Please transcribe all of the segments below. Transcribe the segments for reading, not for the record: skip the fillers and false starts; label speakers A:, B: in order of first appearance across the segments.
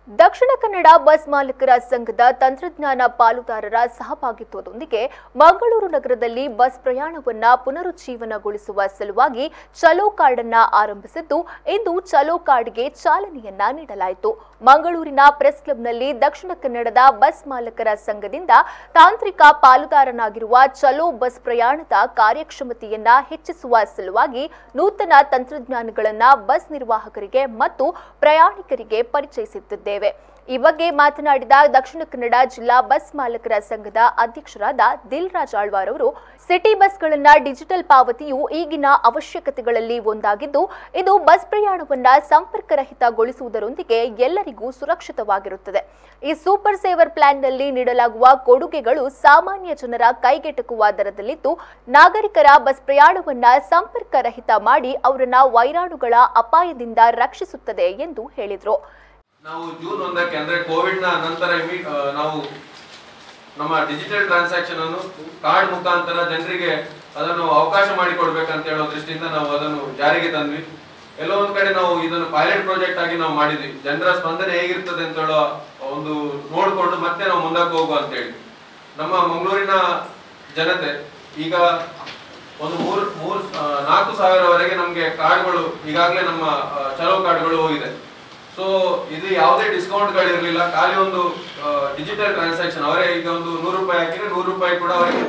A: Dakshina Kannada bus ಮಾಲೀಕರ ಸಂಘದ ತಂತ್ರಜ್ಞಾನ ಪಾಲುದಾರರ ಸಹಭಾಗಿತ್ವದೊಂದಿಗೆ ಮಂಗಳೂರು ನಗರದಲ್ಲಿ ಬಸ್ ಪ್ರಯಾಣವನ್ನ ಪುನರುಜ್ಜೀವನಗೊಳಿಸುವ ಸಲುವಾಗಿ ಚಲೋ ಕಾರ್ಡ್ ಅನ್ನು ಆರಂಭಿಸಿದ್ದು ಇಂದು ಚಲೋ ಕಾರ್ಡ್ಗೆ ಚಾಲನೆಯನ್ನ ನೀಡಲಾಯಿತು। ಮಂಗಳೂರಿನ ಪ್ರೆಸ್ ಕ್ಲಬ್ನಲ್ಲಿ ದಕ್ಷಿಣ ಕನ್ನಡದ ಬಸ್ ಮಾಲೀಕರ ಸಂಘದಿಂದ ತಾಂತ್ರಿಕ ಪಾಲುದಾರನಾಗಿರುವ ಚಲೋ ಬಸ್ ಪ್ರಯಾಣದ ಕಾರ್ಯಕ್ಷಮತೆಯನ್ನ ಹೆಚ್ಚಿಸುವ ಸಲುವಾಗಿ ನೂತನ ತಂತ್ರಜ್ಞಾನಗಳನ್ನು ಬಸ್ ನಿರ್ವಾಹಕರಿಗೆ ಮತ್ತು ಪ್ರಯಾಣಿಕರಿಗೆ ಪರಿಚಯಿಸುತ್ತಿದೆ। ಈ ಬಗ್ಗೆ ಮಾತನಾಡಿದ ದಕ್ಷಿಣ ಕನ್ನಡ ಜಿಲ್ಲಾ ಬಸ್ ಮಾಲೀಕರ ಸಂಘದ ಅಧ್ಯಕ್ಷರಾದ ದಿಲ್ರಾಜ್ ಆಳ್ವಾರ್ ಅವರು ಸಿಟಿ ಬಸ್ಗಳನ್ನ ಡಿಜಿಟಲ್ ಪಾವತಿಯು ಈಗಿನ ಅವಶ್ಯಕತೆಗಳಲ್ಲಿ ಒಂದಾಗಿದ್ದು ಇದು ಬಸ್ ಪ್ರಯಾಣವನ್ನ ಸಂಪರ್ಕರಹಿತಗೊಳಿಸುವುದರೊಂದಿಗೆ ಎಲ್ಲರಿಗೂ ಸುರಕ್ಷಿತವಾಗಿರುತ್ತದೆ। ಈ ಸೂಪರ್ ಸೇವರ್ ಪ್ಲಾನ್ನಲ್ಲಿ ನೀಡಲಾಗುವ ಕೊಡುಗೆಗಳು ಸಾಮಾನ್ಯ ಜನರ ಕೈಗೆಟಕುವ ದರದಲ್ಲಿದ್ದು ನಾಗರಿಕರ ಬಸ್ ಪ್ರಯಾಣವನ್ನ ಸಂಪರ್ಕರಹಿತ ಮಾಡಿ ಅವರನ್ನ ವೈರಾಣುಗಳ ಅಪಾಯದಿಂದ ರಕ್ಷಿಸುತ್ತದೆ ಎಂದು ಹೇಳಿದರು।
B: ನಾವು ಜೂನ್ 1ಕ್ಕೆ ಅಂದ್ರೆ ಕೋವಿಡ್ ನ ನಂತರ ನಾವು ನಮ್ಮ ಡಿಜಿಟಲ್ ಟ್ರಾನ್ಸಾಕ್ಷನ್ ಅನ್ನು ಕಾರ್ಡ್ ಮುಖಾಂತರ ಜನರಿಗೆ ಅದನ್ನು ಅವಕಾಶ ಮಾಡಿಕೊಡ್ಬೇಕಂತ ಹೇಳೋ ದೃಷ್ಟಿಯಿಂದ ನಾವು ಅದನ್ನು ಜಾರಿಗೆ ತಂದ್ವಿ। ಎಲ್ಲೋ ಒಂದ್ ಕಡೆ ನಾವು ಇದನ್ನು ಪೈಲಟ್ ಪ್ರಾಜೆಕ್ಟ್ ಆಗಿ ನಾವು ಮಾಡಿದ್ವಿ, ಜನರ ಸ್ಪಂದನೆ ಹೇಗಿರ್ತದೆ ಅಂತ ಹೇಳೋ ಒಂದು ನೋಡ್ಕೊಂಡು ಮತ್ತೆ ನಾವು ಮುಂದಕ್ಕೆ ಹೋಗುವ ಅಂತ ಹೇಳಿ ನಮ್ಮ ಮಂಗಳೂರಿನ ಜನತೆ ಈಗ ಒಂದು 4,000ವರೆಗೆ ನಮ್ಗೆ ಕಾರ್ಡ್ಗಳು ಈಗಾಗಲೇ ನಮ್ಮ ಚಲೋ ಕಾರ್ಡ್ಗಳು ಹೋಗಿದೆ। ಸೊ ಇದು ಯಾವುದೇ ಡಿಸ್ಕೌಂಟ್ ಗಳಿರಲಿಲ್ಲ, ಖಾಲಿ ಒಂದು ಡಿಜಿಟಲ್ ಟ್ರಾನ್ಸಾಕ್ಷನ್। ಅವರೇ ಈಗ ಒಂದು 100 ರೂಪಾಯಿ ಹಾಕಿದ್ರೆ 100 ರೂಪಾಯಿ ಕೂಡ ಅವರಿಗೆ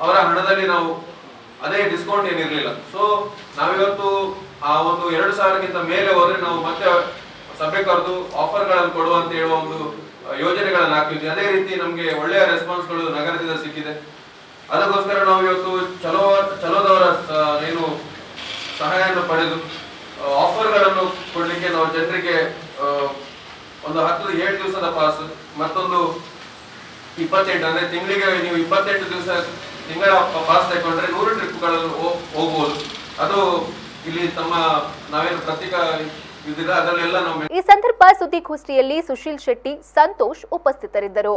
B: ಅವರ ಹಣದಲ್ಲಿ ನಾವು ಅದೇ ಡಿಸ್ಕೌಂಟ್ ಏನಿರಲಿಲ್ಲ। ಸೊ ನಾವಿವತ್ತು ಆ ಒಂದು 2,000ಕ್ಕಿಂತ ಮೇಲೆ ಹೋದ್ರೆ ನಾವು ಮತ್ತೆ ಸಭೆ ಕರೆದು ಆಫರ್ಗಳನ್ನು ಕೊಡುವ ಅಂತ ಹೇಳುವ ಒಂದು ಯೋಜನೆಗಳನ್ನು ಹಾಕಿದ್ವಿ। ಅದೇ ರೀತಿ ನಮ್ಗೆ ಒಳ್ಳೆಯ ರೆಸ್ಪಾನ್ಸ್ಗಳು ನಗರದಿಂದ ಸಿಕ್ಕಿದೆ। ಅದಕ್ಕೋಸ್ಕರ ನಾವು ಇವತ್ತು ಚಲೋದವರ ಏನು ಸಹಾಯವನ್ನು ಪಡೆದು ಆಫರ್ಗಳನ್ನು ಕೊಡ್ಲಿಕ್ಕೆ ನಾವು ಜನರಿಗೆ ಒಂದು 7 ದಿವಸದ ಪಾಸ್ ಮತ್ತೊಂದು 28 ಅಂದ್ರೆ ತಿಂಗಳಿಗೆ ನೀವು 28 ದಿವಸ ತಿಂಗಳ ಪಾಸ್ ತಗೊಂಡ್ರೆ 100 ಟ್ರಿಪ್ಗಳಲ್ಲಿ ಹೋಗಬಹುದು। ಅದು ಇಲ್ಲಿ ನಾವೇನು ಪ್ರತ್ಯೇಕ ಇದೆಲ್ಲ ಅದರಲ್ಲೆಲ್ಲ ನಾವು
A: ಈ ಸಂದರ್ಭ ಸುದ್ದಿಗೋಷ್ಠಿಯಲ್ಲಿ ಸುಶೀಲ್ ಶೆಟ್ಟಿ, ಸಂತೋಷ್ ಉಪಸ್ಥಿತರಿದ್ದರು।